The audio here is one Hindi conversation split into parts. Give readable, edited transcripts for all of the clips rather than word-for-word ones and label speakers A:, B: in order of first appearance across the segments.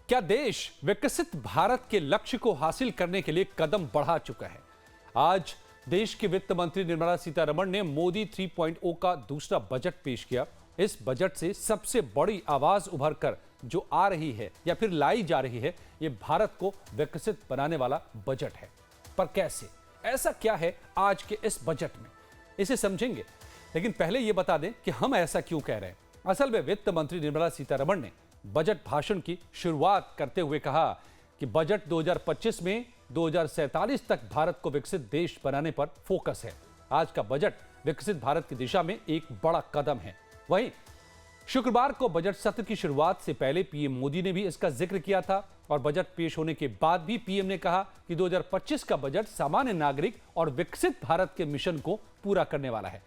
A: क्या देश विकसित भारत के लक्ष्य को हासिल करने के लिए कदम बढ़ा चुका है? आज देश के वित्त मंत्री निर्मला सीतारमण ने मोदी 3.0 का दूसरा बजट पेश किया। इस बजट से सबसे बड़ी आवाज उभर कर जो आ रही है या फिर लाई जा रही है, ये भारत को विकसित बनाने वाला बजट है। पर कैसे? ऐसा क्या है आज के इस बजट में, इसे समझेंगे। लेकिन पहले यह बता दें कि हम ऐसा क्यों कह रहे हैं। असल में वित्त मंत्री निर्मला सीतारमण ने बजट भाषण की शुरुआत करते हुए कहा कि बजट 2025 में 2047 तक भारत को विकसित देश बनाने पर फोकस है। आज का बजट विकसित भारत की दिशा में एक बड़ा कदम है। वहीं शुक्रवार को बजट सत्र की शुरुआत से पहले पीएम मोदी ने भी इसका जिक्र किया था और बजट पेश होने के बाद भी पीएम ने कहा कि 2025 का बजट सामान्य नागरिक और विकसित भारत के मिशन को पूरा करने वाला है।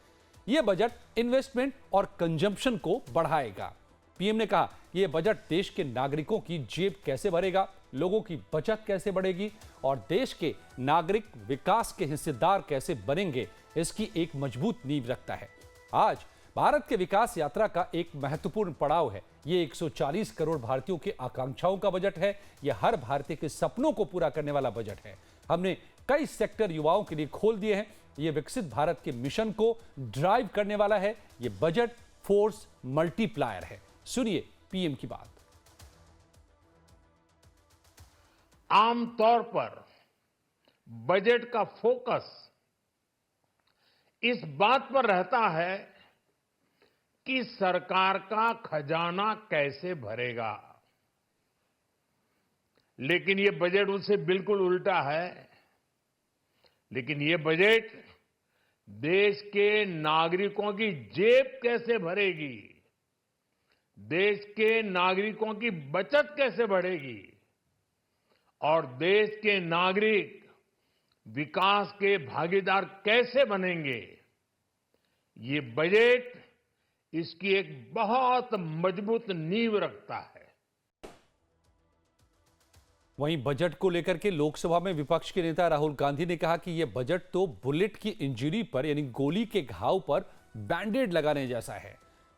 A: यह बजट इन्वेस्टमेंट और कंजम्पशन को बढ़ाएगा। पीएम ने कहा यह बजट देश के नागरिकों की जेब कैसे भरेगा, लोगों की बचत कैसे बढ़ेगी और देश के नागरिक विकास के हिस्सेदार कैसे बनेंगे, इसकी एक मजबूत नींव रखता है। आज भारत के विकास यात्रा का एक महत्वपूर्ण पड़ाव है। ये 140 करोड़ भारतीयों की आकांक्षाओं का बजट है। यह हर भारतीय के सपनों को पूरा करने वाला बजट है। हमने कई सेक्टर युवाओं के लिए खोल दिए हैं। यह विकसित भारत के मिशन को ड्राइव करने वाला है। यह बजट फोर्स मल्टीप्लायर है। सुनिए पीएम की बात।
B: आमतौर पर बजट का फोकस इस बात पर रहता है कि सरकार का खजाना कैसे भरेगा, लेकिन ये बजट उससे बिल्कुल उल्टा है। लेकिन ये बजट देश के नागरिकों की जेब कैसे भरेगी, देश के नागरिकों की बचत कैसे बढ़ेगी और देश के नागरिक विकास के भागीदार कैसे बनेंगे, ये बजट इसकी एक बहुत मजबूत नींव रखता है।
A: वहीं बजट को लेकर के लोकसभा में विपक्ष के नेता राहुल गांधी ने कहा कि यह बजट तो बुलेट की इंजरी पर यानी गोली के घाव पर बैंडेड लगाने जैसा है।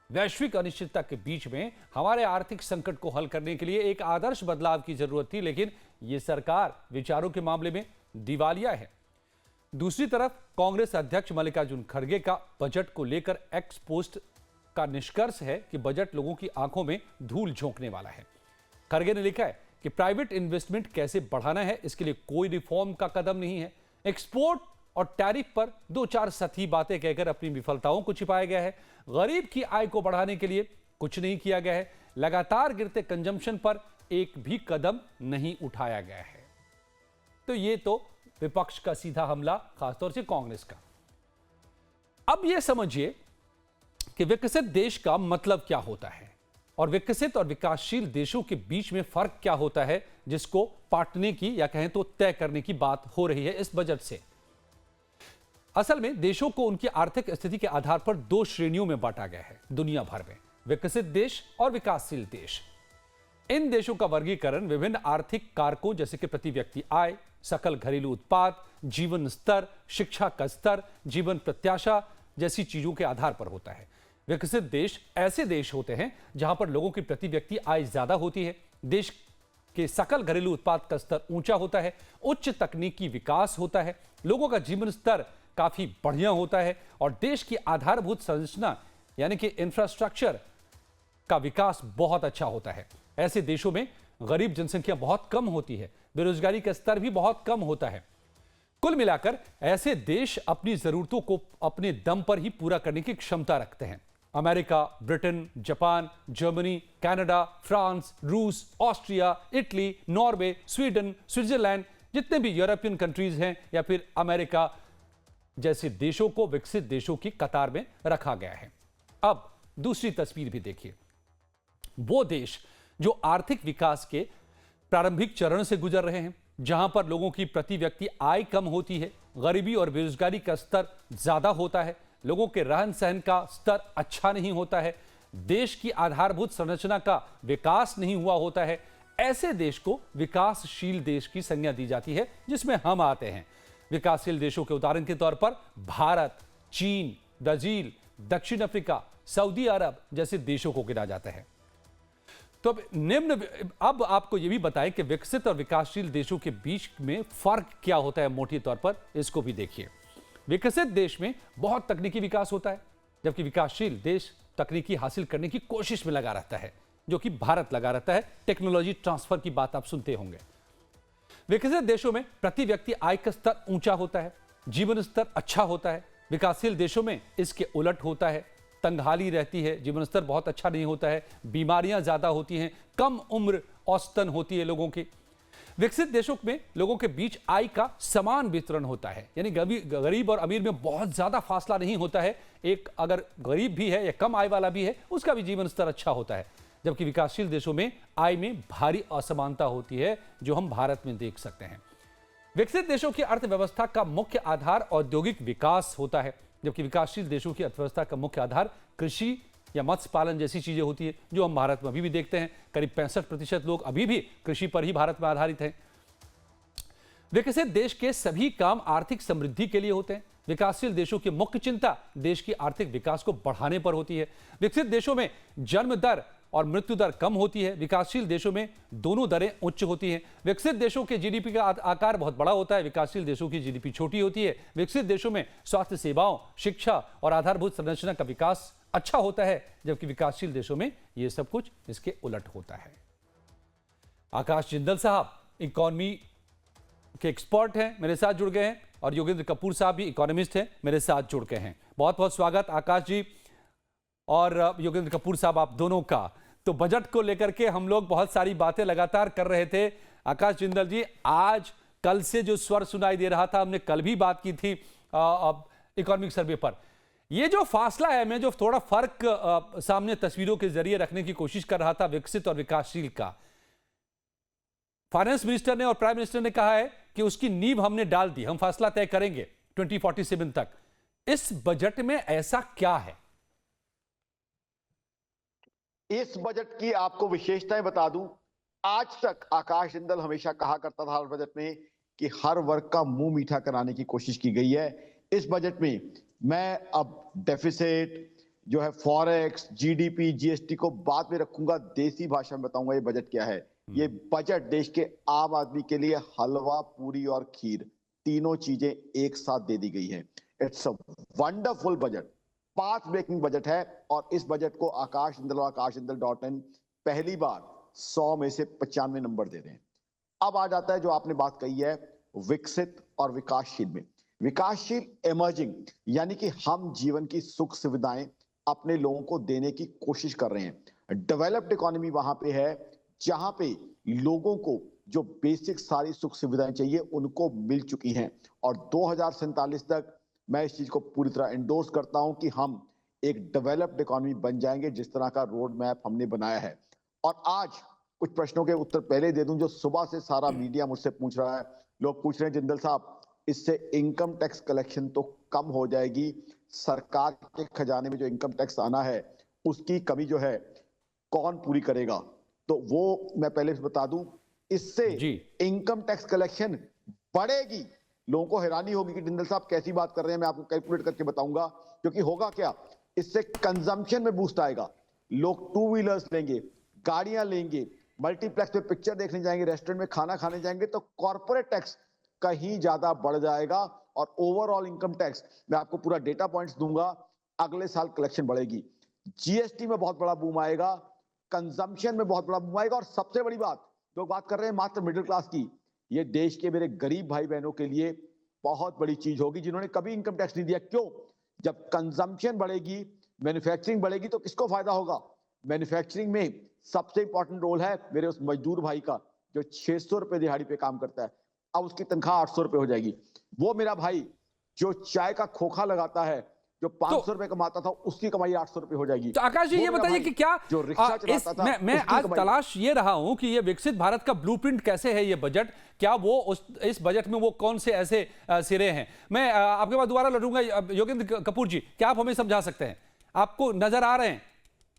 A: वैश्विक अनिश्चितता के बीच में हमारे आर्थिक संकट को हल करने के लिए एक आदर्श बदलाव की जरूरत थी, लेकिन यह सरकार विचारों के मामले में दिवालिया है। दूसरी तरफ कांग्रेस अध्यक्ष मल्लिकार्जुन खड़गे का बजट को लेकर एक्स पोस्ट का निष्कर्ष है कि बजट लोगों की आंखों में धूल झोंकने वाला है। खड़गे ने लिखा है कि प्राइवेट इन्वेस्टमेंट कैसे बढ़ाना है, इसके लिए कोई रिफॉर्म का कदम नहीं है। एक्सपोर्ट और टैरिफ पर दो चार सतही बातें कहकर अपनी विफलताओं को छिपाया गया है। गरीब की आय को बढ़ाने के लिए कुछ नहीं किया गया है। लगातार गिरते कंजम्पशन पर एक भी कदम नहीं उठाया गया है। तो ये तो विपक्ष का सीधा हमला, खासतौर से कांग्रेस का। अब यह समझिए कि विकसित देश का मतलब क्या होता है और विकसित और विकासशील देशों के बीच में फर्क क्या होता है, जिसको पाटने की या कहें तो तय करने की बात हो रही है इस बजट से। असल में देशों को उनकी आर्थिक स्थिति के आधार पर दो श्रेणियों में बांटा गया है दुनिया भर में, विकसित देश और विकासशील देश। इन देशों का वर्गीकरण विभिन्न आर्थिक कारकों जैसे कि प्रति व्यक्ति आय, सकल घरेलू उत्पाद, जीवन स्तर, शिक्षा का स्तर, जीवन प्रत्याशा जैसी चीजों के आधार पर होता है। विकसित देश ऐसे देश होते हैं जहां पर लोगों की प्रति व्यक्ति आय ज्यादा होती है, देश के सकल घरेलू उत्पाद का स्तर ऊंचा होता है, उच्च तकनीकी विकास होता है, लोगों का जीवन स्तर काफी बढ़िया होता है और देश की आधारभूत संरचना यानी कि इंफ्रास्ट्रक्चर का विकास बहुत अच्छा होता है। ऐसे देशों में गरीब जनसंख्या बहुत कम होती है, बेरोजगारी का स्तर भी बहुत कम होता है। कुल मिलाकर ऐसे देश अपनी जरूरतों को अपने दम पर ही पूरा करने की क्षमता रखते हैं। America, Britain, Japan, Germany, Canada, France, रूस, Austria, Italy, Norway, Sweden, Switzerland, जितने भी यूरोपियन कंट्रीज हैं या फिर अमेरिका जैसे देशों को विकसित देशों की कतार में रखा गया है। अब दूसरी तस्वीर भी देखिए। वो देश जो आर्थिक विकास के प्रारंभिक चरण से गुजर रहे हैं, जहां पर लोगों की प्रति व्यक्ति आय कम होती है, गरीबी और बेरोजगारी का स्तर ज्यादा होता है, लोगों के रहन सहन का स्तर अच्छा नहीं होता है, देश की आधारभूत संरचना का विकास नहीं हुआ होता है, ऐसे देश को विकासशील देश की संज्ञा दी जाती है, जिसमें हम आते हैं। विकासशील देशों के उदाहरण के तौर पर भारत, चीन, ब्राजील, दक्षिण अफ्रीका, सऊदी अरब जैसे देशों को गिना जाता है। तो अब आपको यह भी बताएं कि विकसित और विकासशील देशों के बीच में फर्क क्या होता है मोटे तौर पर, इसको भी देखिए। विकसित देश में बहुत तकनीकी विकास होता है, जबकि विकासशील देश तकनीकी हासिल करने की कोशिश में लगा रहता है, जो कि भारत लगा रहता है। टेक्नोलॉजी ट्रांसफर की बात आप सुनते होंगे। विकसित देशों में प्रति व्यक्ति आय का स्तर ऊंचा होता है, जीवन स्तर अच्छा होता है। विकासशील देशों में इसके उलट होता है, तंगहाली रहती है, जीवन स्तर बहुत अच्छा नहीं होता है, बीमारियां ज्यादा होती हैं, कम उम्र औसतन होती है लोगों की। विकसित देशों में लोगों के बीच आय का समान वितरण होता है, यानी गरीब और अमीर में बहुत ज्यादा फासला नहीं होता है। एक अगर गरीब भी है या कम आय वाला भी है, उसका भी जीवन स्तर अच्छा होता है। जबकि विकासशील देशों में आय में भारी असमानता होती है, जो हम भारत में देख सकते हैं। विकसित देशों की अर्थव्यवस्था का मुख्य आधार औद्योगिक विकास होता है, जबकि विकासशील देशों की अर्थव्यवस्था का मुख्य आधार कृषि या मत्स्य पालन जैसी चीजें होती है, जो हम भारत में अभी भी देखते हैं। करीब 65% लोग अभी भी कृषि पर ही भारत में आधारित हैं। विकसित देश के सभी काम आर्थिक समृद्धि के लिए होते हैं। विकासशील देशों की मुख्य चिंता देश की आर्थिक विकास को बढ़ाने पर होती है। विकसित देशों में जन्म दर और मृत्यु दर कम होती है, विकासशील देशों में दोनों दरें उच्च होती हैं। विकसित देशों के जीडीपी का आकार बहुत बड़ा होता है, विकासशील देशों की जीडीपी छोटी होती है। विकसित देशों में स्वास्थ्य सेवाओं, शिक्षा और आधारभूत संरचना का विकास अच्छा होता है, जबकि विकासशील देशों में यह सब कुछ इसके उलट होता है। आकाश जिंदल साहब इकोनॉमी के एक्सपर्ट हैं, मेरे साथ जुड़ गए हैं, और योगेंद्र कपूर साहब भी इकोनॉमिस्ट हैं, मेरे साथ जुड़ गए हैं। बहुत बहुत स्वागत आकाश जी और योगेंद्र कपूर साहब, आप दोनों का। तो बजट को लेकर के हम लोग बहुत सारी बातें लगातार कर रहे थे। आकाश जिंदल जी, आज कल से जो स्वर सुनाई दे रहा था, हमने कल भी बात की थी इकोनॉमिक सर्वे पर, ये जो फासला है, मैं जो थोड़ा फर्क सामने तस्वीरों के जरिए रखने की कोशिश कर रहा था विकसित और विकासशील का, फाइनेंस मिनिस्टर ने और प्राइम मिनिस्टर ने कहा है कि उसकी नींव हमने डाल दी, हम फासला तय करेंगे 2047 तक। इस बजट में ऐसा क्या है?
C: इस बजट की आपको विशेषताएं बता दूं। आज तक आकाश जिंदल हमेशा कहा करता था हर बजट में कि हर वर्ग का मुंह मीठा कराने की कोशिश की गई है। इस बजट में मैं अब डेफिसिट जो है, फॉरेक्स, जीडीपी, जीएसटी को बाद में रखूंगा, देसी भाषा में बताऊंगा ये बजट क्या है। ये बजट देश के आम आदमी के लिए हलवा, पूरी और खीर, तीनों चीजें एक साथ दे दी गई है। It's a wonderful budget, path breaking budget है। और इस बजट को आकाश जिंदल और akashjindal.in पहली बार 100 में से 95 नंबर दे रहे हैं। अब आ जाता है जो आपने बात कही है विकसित और विकासशील में। विकासशील इमर्जिंग, यानी कि हम जीवन की सुख सुविधाएं अपने लोगों को देने की कोशिश कर रहे हैं। डेवलप्ड इकोनॉमी वहां पे है जहां पे लोगों को जो बेसिक सारी सुख सुविधाएं चाहिए उनको मिल चुकी हैं। और 2047 तक मैं इस चीज को पूरी तरह एंडोर्स करता हूं कि हम एक डेवलप्ड इकोनॉमी बन जाएंगे, जिस तरह का रोड मैप हमने बनाया है। और आज कुछ प्रश्नों के उत्तर पहले दे दूं जो सुबह से सारा मीडिया मुझसे पूछ रहा है। लोग पूछ रहे हैं जिंदल साहब, इससे इनकम टैक्स कलेक्शन तो कम हो जाएगी, सरकार के खजाने में जो इनकम टैक्स आना है उसकी कमी जो है कौन पूरी करेगा? तो वो मैं पहले से बता दूं, इससे इनकम टैक्स कलेक्शन बढ़ेगी। लोगों को हैरानी होगी कि जिंदल साहब कैसी बात कर रहे हैं, मैं आपको कैलकुलेट करके बताऊंगा। क्योंकि होगा क्या, इससे कंजम्पशन में बूस्ट आएगा। लोग टू व्हीलर्स लेंगे, गाड़ियां लेंगे, मल्टीप्लेक्स में पिक्चर देखने जाएंगे, रेस्टोरेंट में खाना खाने जाएंगे, तो कॉर्पोरेट टैक्स कहीं ज्यादा बढ़ जाएगा। और ओवरऑल इनकम टैक्स, मैं आपको पूरा डेटा पॉइंट्स दूंगा, अगले साल कलेक्शन बढ़ेगी। जीएसटी में बहुत बड़ा बूम आएगा, कंजम्पशन में बहुत बड़ा बूम आएगा। और सबसे बड़ी बात, लोग बात कर रहे हैं मात्र मिडिल क्लास की, ये देश के मेरे गरीब भाई बहनों के लिए बहुत बड़ी चीज होगी जिन्होंने कभी इनकम टैक्स नहीं दिया। क्यों? जब कंजम्पशन बढ़ेगी, मैन्युफैक्चरिंग बढ़ेगी, तो किसको फायदा होगा? मैन्युफैक्चरिंग में सबसे इंपॉर्टेंट रोल है मेरे उस मजदूर भाई का जो 600 रुपए दिहाड़ी पे काम करता है। अब उसकी तनख्वाह 800 रुपए हो जाएगी। वो मेरा भाई जो चाय का खोखा लगाता है, जो 500 रुपए कमाता था, उसकी कमाई 800 रुपए हो जाएगी।
A: तो आकाश जी ये बताइए कि क्या
C: जो रिक्शा चलाता था,
A: मैं आज तलाश ये रहा हूं कि ये विकसित भारत का ब्लूप्रिंट कैसे है ये बजट, क्या वो इस बजट में वो कौन से ऐसे सिरे हैं? मैं आपके पास दोबारा लौटूंगा। योगेंद्र कपूर जी, क्या आप हमें समझा सकते हैं, आपको नजर आ रहे हैं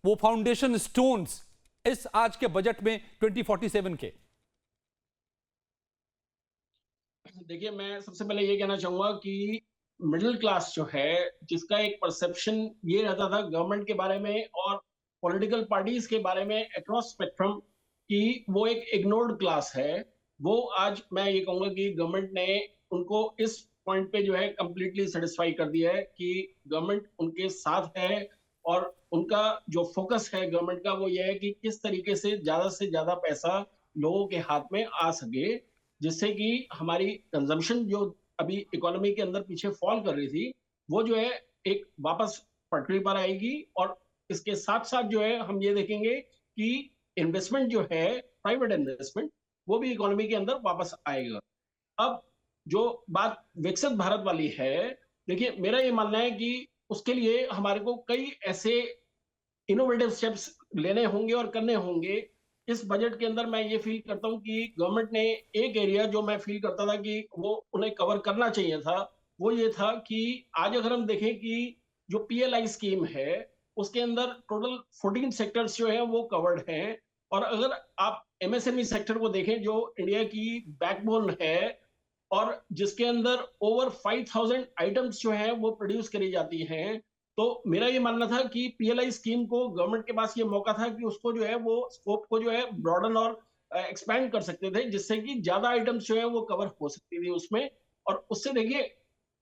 A: वो फाउंडेशन स्टोन्स इस आज के बजट में 2047 के?
D: देखिए, मैं सबसे पहले ये कहना चाहूंगा कि मिडिल क्लास जो है, जिसका एक परसेप्शन ये रहता था गवर्नमेंट के बारे में और पॉलिटिकल पार्टीज के बारे में अक्रॉस स्पेक्ट्रम कि वो एक इग्नोर्ड क्लास है, वो आज मैं ये कहूंगा कि गवर्नमेंट ने उनको इस पॉइंट पे जो है कंप्लीटली सेटिस्फाई कर दिया है कि गवर्नमेंट उनके साथ है और उनका जो फोकस है गवर्नमेंट का वो ये है कि किस तरीके से ज्यादा पैसा लोगों के हाथ में आ सके, जिससे कि हमारी कंजम्पशन जो अभी इकोनॉमी के अंदर पीछे फॉल कर रही थी वो जो है एक वापस पटरी पर आएगी। और इसके साथ साथ जो है हम ये देखेंगे कि इन्वेस्टमेंट जो है प्राइवेट इन्वेस्टमेंट वो भी इकोनॉमी के अंदर वापस आएगा। अब जो बात विकसित भारत वाली है, देखिए मेरा ये मानना है कि उसके लिए हमारे को कई ऐसे इनोवेटिव स्टेप्स लेने होंगे और करने होंगे। इस बजट के अंदर मैं ये फील करता हूँ कि गवर्नमेंट ने एक एरिया जो मैं फील करता था कि वो उन्हें कवर करना चाहिए था, वो ये था कि आज अगर हम देखें कि जो पीएलआई स्कीम है उसके अंदर टोटल 14 सेक्टर्स जो हैं वो कवर्ड हैं। और अगर आप एमएसएमई सेक्टर को देखें जो इंडिया की बैकबोन है और जिसके अंदर ओवर 5000 आइटम्स जो है वो प्रोड्यूस करी जाती हैं, तो मेरा ये मानना था कि पीएलआई स्कीम को गवर्नमेंट के पास ये मौका था कि उसको जो है वो स्कोप को जो है ब्रॉडन और एक्सपैंड कर सकते थे, जिससे कि ज्यादा आइटम्स जो है वो कवर हो सकती थी उसमें। और उससे देखिए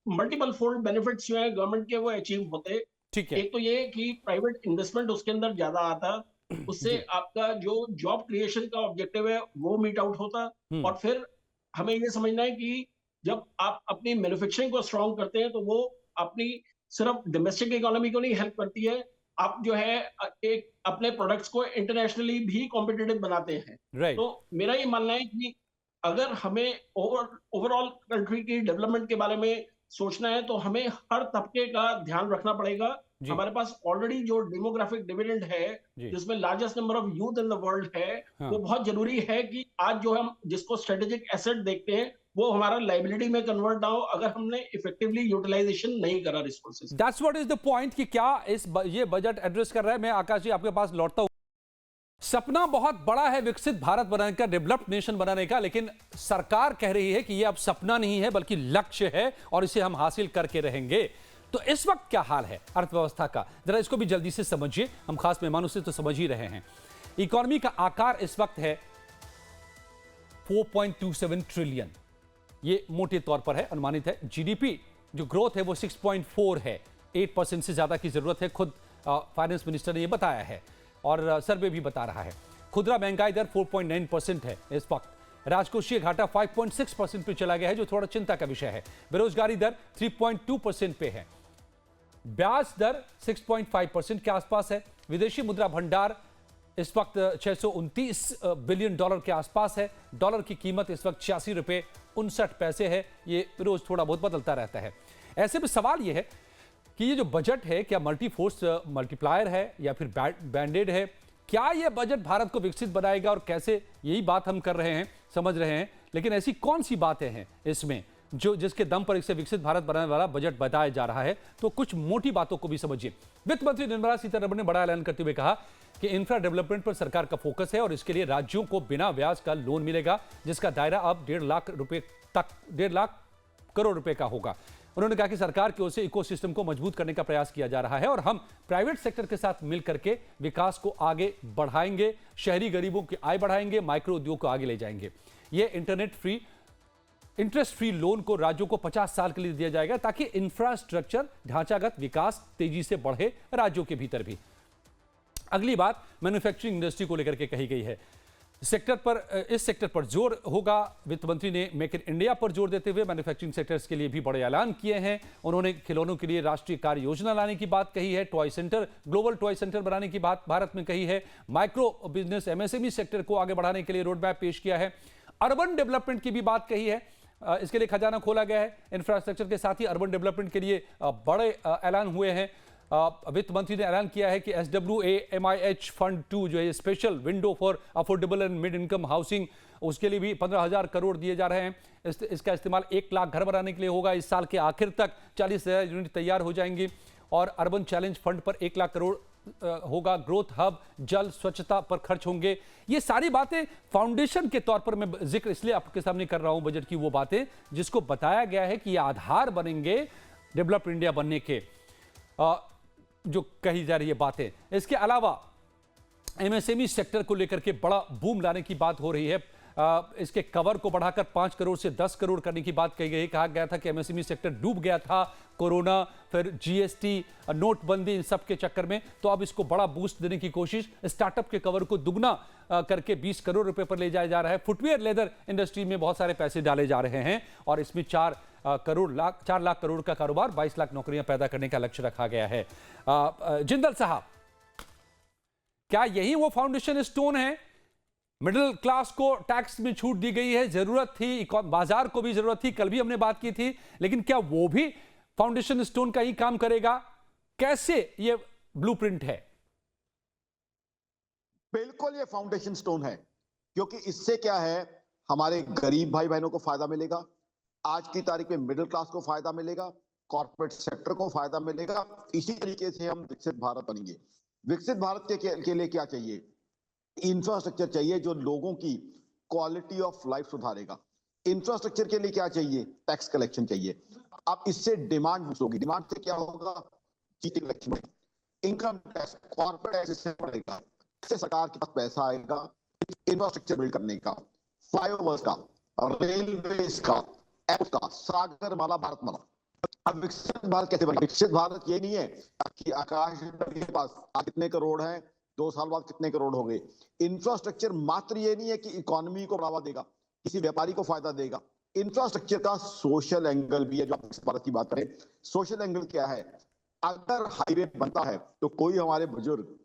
D: मल्टीपल फोल्ड बेनिफिट्स जो है गवर्नमेंट के वो अचीव होते।
A: ठीक है।
D: एक तो ये कि प्राइवेट इन्वेस्टमेंट उसके अंदर ज्यादा आता, उससे
A: जी।
D: आपका जो जॉब क्रिएशन का ऑब्जेक्टिव है वो मीट आउट होता। और फिर हमें ये समझना है कि जब आप अपनी मैन्युफैक्चरिंग को स्ट्रॉन्ग करते हैं तो वो अपनी सिर्फ डोमेस्टिक इकोनॉमी को नहीं हेल्प करती है, आप जो है एक अपने प्रोडक्ट्स को इंटरनेशनली भी कॉम्पिटिटिव बनाते हैं।
A: राइट।
D: तो मेरा ये मानना है कि अगर हमें ओवरऑल कंट्री की डेवलपमेंट के बारे में सोचना है तो हमें हर तबके का ध्यान रखना पड़ेगा।
A: जी।
D: हमारे पास ऑलरेडी जो डेमोग्राफिक डिविडेंड है
A: जी।
D: जिसमें largest number of youth in the world है,
A: हाँ।
D: वो बहुत जरूरी है कि आज जो हम जिसको स्ट्रेटेजिक एसेट देखते हैं वो हमारा लाइबिलिटी में कन्वर्ट ना हो अगर हमने इफेक्टिवली यूटिलाइजेशन नहीं करा resources.
A: That's what is the point कि क्या ये बजट एड्रेस कर रहा है। मैं आकाश जी आपके पास लौटता हूं। सपना बहुत बड़ा है विकसित भारत बनाने का, डेवलप्ड नेशन बनाने का, लेकिन सरकार कह रही है कि ये अब सपना नहीं है बल्कि लक्ष्य है और इसे हम हासिल करके रहेंगे। तो इस वक्त क्या हाल है अर्थव्यवस्था का, जरा इसको भी जल्दी से समझिए। हम खास मेहमानों से तो समझ ही रहे हैं। इकोनॉमी का आकार इस वक्त है 4.27 ट्रिलियन, ये मोटे तौर पर है, अनुमानित है। जीडीपी जो ग्रोथ है वो 6.4 है, 8% से ज्यादा की जरूरत है, खुद फाइनेंस मिनिस्टर ने यह बताया है और सर्वे भी बता रहा है। खुदरा महंगाई दर 4.9% है इस वक्त। राजकोषीय घाटा 5.6% पे चला गया है, जो थोड़ा चिंता का विषय है। बेरोजगारी दर 3.2% पे है। ब्याज दर 6.5% के आसपास है। विदेशी मुद्रा भंडार इस वक्त 629 बिलियन डॉलर के आसपास है। डॉलर की कीमत इस वक्त 86 रुपए 59 पैसे है। ये रोज थोड़ा बहुत बदलता रहता है। ऐसे में सवाल यह है कि ये जो बजट है क्या मल्टी फोर्स मल्टीप्लायर है या फिर बैंडेड है? क्या यह बजट भारत को विकसित बनाएगा और कैसे, यही बात हम कर रहे हैं, समझ रहे हैं। लेकिन ऐसी कौन सी बातें हैं इसमें जिसके दम पर इसे विकसित भारत बनाने वाला बजट बताया जा रहा है? तो कुछ मोटी बातों को भी समझिए। वित्त मंत्री निर्मला सीतारमण ने बड़ा ऐलान करते हुए कहा कि इंफ्रा डेवलपमेंट पर सरकार का फोकस है और इसके लिए राज्यों को बिना ब्याज का लोन मिलेगा, जिसका दायरा अब 1.5 लाख करोड़ रुपए का होगा। उन्होंने कहा कि सरकार की ओर से इकोसिस्टम को मजबूत करने का प्रयास किया जा रहा है और हम प्राइवेट सेक्टर के साथ मिलकर के विकास को आगे बढ़ाएंगे, शहरी गरीबों की आय बढ़ाएंगे, माइक्रो उद्योग को आगे ले जाएंगे। ये इंटरेस्ट फ्री लोन को राज्यों को 50 साल के लिए दिया जाएगा ताकि इंफ्रास्ट्रक्चर ढांचागत विकास तेजी से बढ़े राज्यों के भीतर भी। अगली बात मैन्युफैक्चरिंग इंडस्ट्री को लेकर के कही गई है। इस सेक्टर पर जोर होगा। वित्त मंत्री ने मेक इन इंडिया पर जोर देते हुए मैन्युफैक्चरिंग सेक्टर्स के लिए भी बड़े ऐलान किए हैं। उन्होंने खिलौनों के लिए राष्ट्रीय कार्य योजना लाने की बात कही है। ग्लोबल टॉय सेंटर बनाने की बात भारत में कही है। माइक्रो बिजनेस एमएसएमई सेक्टर को आगे बढ़ाने के लिए रोड मैप पेश किया है। अर्बन डेवलपमेंट की भी बात कही है। इसके लिए खजाना खोला गया है। इंफ्रास्ट्रक्चर के साथ ही अर्बन डेवलपमेंट के लिए बड़े ऐलान हुए हैं। वित्त मंत्री ने ऐलान किया है कि SWAMIH फंड 2 जो है special window for affordable and mid income housing, उसके लिए भी 15,000 करोड़ दिए जा रहे हैं। इसका इस्तेमाल 1 लाख घर बनाने के लिए होगा। इस साल के आखिर तक 40,000 यूनिट तैयार हो जाएंगी। और अर्बन चैलेंज फंड पर 1 लाख करोड़ होगा। ग्रोथ हब, जल, स्वच्छता पर खर्च होंगे। ये सारी बातें फाउंडेशन के तौर पर मैं जिक्र इसलिए आपके सामने कर रहा हूं बजट की, वो बातें जिसको बताया गया है कि ये आधार बनेंगे डेवलप्ड इंडिया बनने के, जो कही जा रही है बातें। इसके अलावा एमएसएमई सेक्टर को लेकर के बड़ा बूम लाने की बात हो रही है। इसके कवर को बढ़ाकर 5 करोड़ से 10 करोड़ करने की बात कही गई। कहा गया था कि एमएसएमई सेक्टर डूब गया था, कोरोना, फिर जीएसटी, नोटबंदी, इन सब के चक्कर में। तो अब इसको बड़ा बूस्ट देने की कोशिश, स्टार्टअप के कवर को दुगना करके 20 करोड़ रुपए पर ले जाया जा रहा है। फुटवेयर लेदर इंडस्ट्री में बहुत सारे पैसे डाले जा रहे हैं और इसमें 4 लाख करोड़ का कारोबार, 22 लाख नौकरियां पैदा करने का लक्ष्य रखा गया है। जिंदल साहब, क्या यही वो फाउंडेशन स्टोन है? मिडिल क्लास को टैक्स में छूट दी गई है, जरूरत थी, बाजार को भी जरूरत थी, कल भी हमने बात की थी, लेकिन क्या वो भी फाउंडेशन स्टोन का ही काम करेगा? कैसे ये ब्लूप्रिंट है?
C: बिल्कुल ये फाउंडेशन स्टोन है, क्योंकि इससे क्या है, हमारे गरीब भाई बहनों को फायदा मिलेगा, आज की तारीख में मिडिल क्लास को फायदा मिलेगा, कॉर्पोरेट सेक्टर को फायदा मिलेगा। इसी तरीके से हम विकसित भारत बनेंगे। विकसित भारत के लिए क्या चाहिए? इंफ्रास्ट्रक्चर चाहिए जो लोगों की क्वालिटी ऑफ लाइफ सुधारेगा। इंफ्रास्ट्रक्चर के लिए क्या चाहिए? टैक्स कलेक्शन चाहिए। अब इससे डिमांड बूस्ट होगी। डिमांड से क्या होगा? GT collection, income tax, corporate tax से बढ़ेगा, इससे सरकार के पास पैसा आएगा इंफ्रास्ट्रक्चर बिल्ड करने का, फ्लाईओवर्स का, रेलवेज का, एप्स का, सागर माला, भारत माला। अब विकसित भारत कैसे बने? विकसित भारत ये नहीं है कि आकाश के पास आज कितने करोड़ हैं, 2 साल बाद कितने करोड़ हो गए। इंफ्रास्ट्रक्चर मात्र ये नहीं है कि इकोनॉमी को बढ़ावा देगा, किसी व्यापारी को फायदा देगा। इंफ्रास्ट्रक्चर का सोशल एंगल भी है। जो आप भारत की बात करें, सोशल एंगल क्या है? अगर हाईवे बनता है तो कोई हमारे बुजुर्ग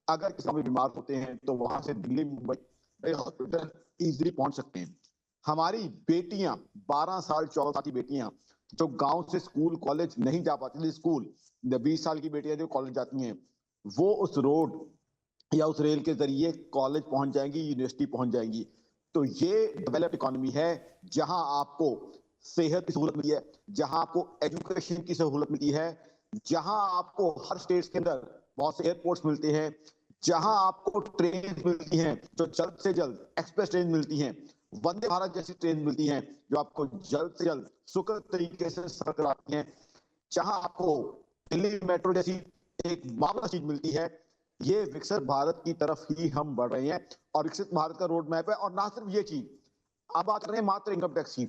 C: अगर किसी में बीमार होते हैं तो वहां से दिल्ली, मुंबई हॉस्पिटल इजीली पहुंच सकते हैं। हमारी बेटियां, 12 साल 14 साल की बेटियां जो गांव से स्कूल कॉलेज नहीं जा पाती थी, स्कूल 20 साल की बेटियां जो कॉलेज जाती हैं, वो उस रोड या उस रेल के जरिए कॉलेज पहुंच जाएंगी, यूनिवर्सिटी पहुंच जाएंगी। तो ये डेवलप्ड इकोनॉमी है जहां आपको सेहत की सहूलत मिलती है, जहां आपको एजुकेशन की सहूलत मिलती है, जहां आपको हर स्टेट के अंदर बहुत से एयरपोर्ट्स मिलते हैं, जहां आपको ट्रेन मिलती हैं जो जल्द से जल्द, एक्सप्रेस ट्रेन मिलती हैं, वंदे भारत जैसी ट्रेन मिलती हैं जो आपको जल्द से जल्द सुखद तरीके से सफर कराती हैं, जहां आपको दिल्ली मेट्रो जैसी एक मामला चीज मिलती है। ये विकसित भारत की तरफ ही हम बढ़ रहे हैं और विकसित भारत का रोड मैप है। और ना सिर्फ ये चीज, अब बात कर रहे हैं मात्र इनकम टैक्स की,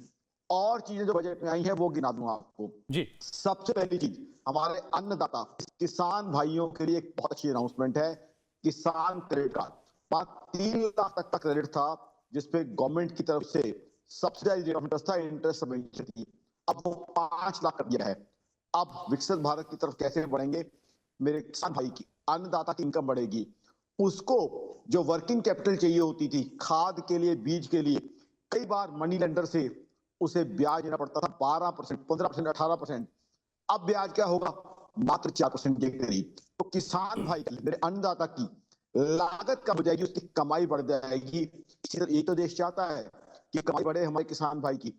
C: और चीजें जो बजट में आई हैं वो गिना दूंगा आपको जी। सबसे पहली चीज, हमारे अन्नदाता किसान भाइयों के लिए एक बहुत अच्छी अनाउंसमेंट है, किसान क्रेडिट कार्ड। 3 लाख तक का क्रेडिट था जिसपे गवर्नमेंट की तरफ से सब्सिडाइज्ड रेट ऑफ इंटरेस्ट था, इंटरेस्ट सबवेंशन थी, अब वो 5 लाख कर दिया है। अब विकसित भारत की तरफ कैसे बढ़ेंगे? मेरे किसान भाई की, अन्नदाता की इनकम बढ़ेगी, उसको जो वर्किंग कैपिटल चाहिए होती थी खाद के लिए, बीज के लिए, कई बार मनी लेंडर से उसे ब्याज देना पड़ता था 12%, 15%, 18%। अब ब्याज क्या होगा? मात्र 4% के करीब। तो किसान भाई की, मेरे अन्नदाता की लागत कम हो जाएगी, उसकी कमाई बढ़ जाएगी। ये तो देश चाहता है कि कमाई बढ़े हमारे किसान भाई की।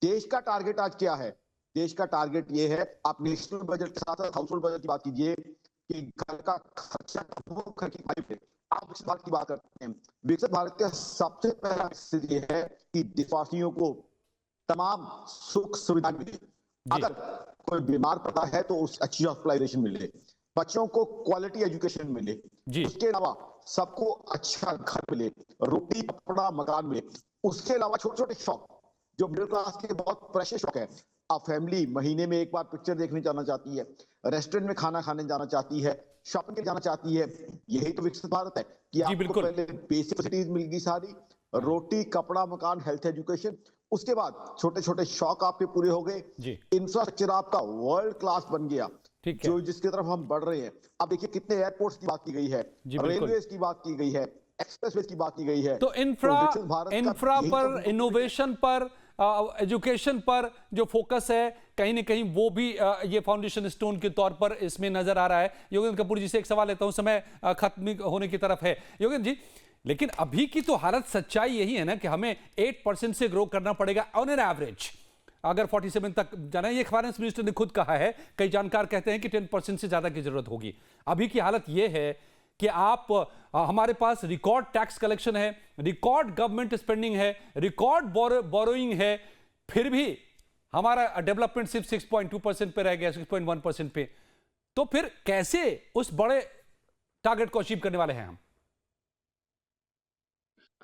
C: देश का टारगेट आज क्या है? देश का टारगेट ये है, आप नेशनल बजट के साथ साथ हाउस होल्ड बजट की बात कीजिए कि घर का खर्चा कम हो, घर की कमाई बढ़े। आप विकसित भारत की बात करते हैं, विकसित भारत का सबसे पहला मकसद ये है कि देशवासियों को तमाम सुख सुविधा मिले। अगर कोई बीमार पड़ता है तो उसे अच्छी हॉस्पिटलाइजेशन मिले, बच्चों को क्वालिटी एजुकेशन मिले, उसके अलावा सबको अच्छा घर मिले, रोटी कपड़ा मकान मिले। उसके अलावा छोटे छोटे शौक जो मिडिल क्लास के बहुत प्रेशियस शौक है। अब फैमिली महीने में एक बार पिक्चर देखने जाना चाहती है, रेस्टोरेंट में खाना खाने जाना चाहती है, शॉपिंग के जाना चाहती है। यही तो विकसित भारत है कि आपको पहले बेसिक फैसिलिटीज मिल गई सारी, रोटी कपड़ा मकान हेल्थ एजुकेशन, उसके बाद छोटे छोटे शौक आपके पूरे हो गए, इंफ्रास्ट्रक्चर आपका वर्ल्ड क्लास बन गया, जो जिसकी तरफ हम बढ़ रहे हैं। अब देखिए कितने एयरपोर्ट्स की बात की गई है, रेलवेज की बात की गई है, एक्सप्रेसवेज की बात की गई है।
A: तो इंफ्रा पर, इनोवेशन पर, एजुकेशन पर जो फोकस है कहीं ना कहीं वो भी ये फाउंडेशन स्टोन के तौर पर इसमें नजर आ रहा है। योगेंद्र कपूर जी से एक सवाल लेता हूं, समय खत्म होने की तरफ है योगेंद्र जी, लेकिन अभी की तो हालत, सच्चाई यही है ना कि हमें 8% से ग्रो करना पड़ेगा ऑन एन एवरेज, अगर 47 तक जाना है। ये फाइनेंस मिनिस्टर ने खुद कहा है, कई जानकार कहते हैं कि 10% से ज्यादा की जरूरत होगी। अभी की हालत यह है कि आप, हमारे पास रिकॉर्ड टैक्स कलेक्शन है, रिकॉर्ड गवर्नमेंट स्पेंडिंग है, रिकॉर्ड बोरोइंग है, फिर भी हमारा डेवलपमेंट सिर्फ 6.2% पे रह गया, 6.1% पे। तो फिर कैसे उस बड़े टारगेट को अचीव करने वाले हैं हम?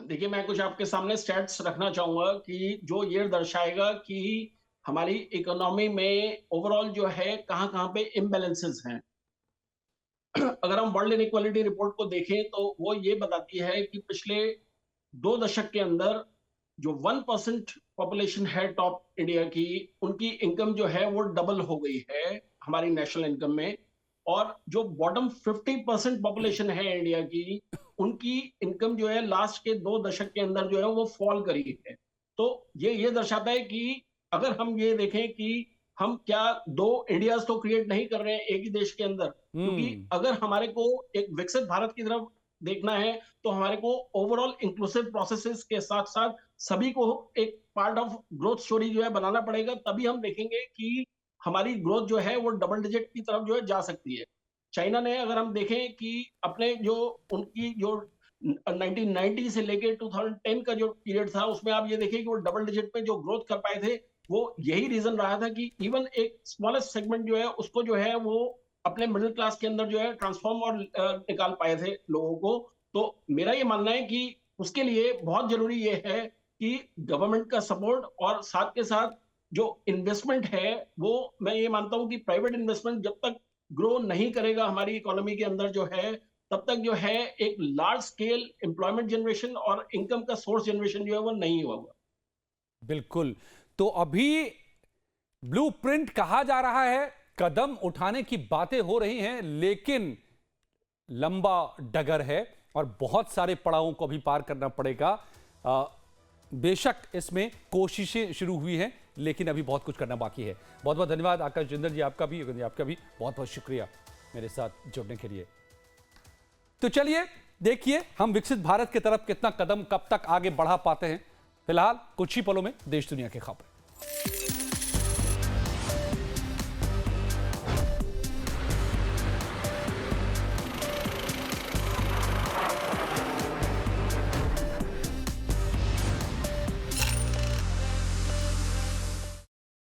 D: देखिए, मैं कुछ आपके सामने स्टैट्स रखना चाहूंगा कि जो ये दर्शाएगा कि हमारी इकोनॉमी में ओवरऑल जो है कहाँ-कहाँ पे इम्बैलेंसेस हैं। अगर हम वर्ल्ड इनइक्वालिटी रिपोर्ट को देखें तो वो ये बताती है कि पिछले 2 दशक के अंदर जो 1% पॉपुलेशन है टॉप इंडिया की, उनकी इनकम जो है वो डबल हो गई है हमारी नेशनल इनकम में। और जो बॉटम 50% पॉपुलेशन है इंडिया की, उनकी इनकम जो है लास्ट के 2 दशक के अंदर जो है वो फॉल करी है। तो ये दर्शाता है कि अगर हम ये देखें कि हम क्या 2 इंडियाज़ तो क्रिएट नहीं कर रहे हैं एक ही देश के अंदर। क्योंकि अगर हमारे को एक विकसित भारत की तरफ देखना है, तो हमारे को ओवरऑल इंक्लूसिव प्रोसेसेस के साथ-साथ सभी को एक पार्ट ऑफ ग्रोथ स्टोरी जो है बनाना पड़ेगा, तभी हम देखेंगे कि हमारी ग्रोथ जो है वो डबल डिजिट की तरफ जो है जा सकती है। चाइना ने अगर हम देखें कि अपने जो उनकी जो 1990 से लेके 2010 का जो पीरियड था, उसमें आप ये देखिए कि वो डबल डिजिट पे जो ग्रोथ कर पाए थे, वो यही रीजन रहा था कि इवन एक स्मॉलेस्ट सेगमेंट जो है उसको जो है वो अपने मिडिल क्लास के अंदर जो है ट्रांसफॉर्म और निकाल पाए थे लोगों को। तो मेरा ये मानना है कि उसके लिए बहुत जरूरी ये है कि गवर्नमेंट का सपोर्ट और साथ के साथ जो इन्वेस्टमेंट है, वो मैं ये मानता हूं कि प्राइवेट इन्वेस्टमेंट जब तक ग्रो नहीं करेगा हमारी इकोनॉमी के अंदर जो है, तब तक जो है एक लार्ज स्केल एम्प्लॉयमेंट जनरेशन और इनकम का सोर्स जनरेशन जो है वो नहीं होगा।
A: बिल्कुल। तो अभी ब्लूप्रिंट कहा जा रहा है, कदम उठाने की बातें हो रही हैं, लेकिन लंबा डगर है और बहुत सारे पड़ावों को भी पार करना पड़ेगा। बेशक इसमें कोशिशें शुरू हुई हैं, लेकिन अभी बहुत कुछ करना बाकी है। बहुत बहुत धन्यवाद आकाश जिंदल जी, आपका भी बहुत बहुत शुक्रिया मेरे साथ जुड़ने के लिए। तो चलिए देखिए हम विकसित भारत की तरफ कितना कदम कब तक आगे बढ़ा पाते हैं। फिलहाल कुछ ही पलों में देश दुनिया की खबरें।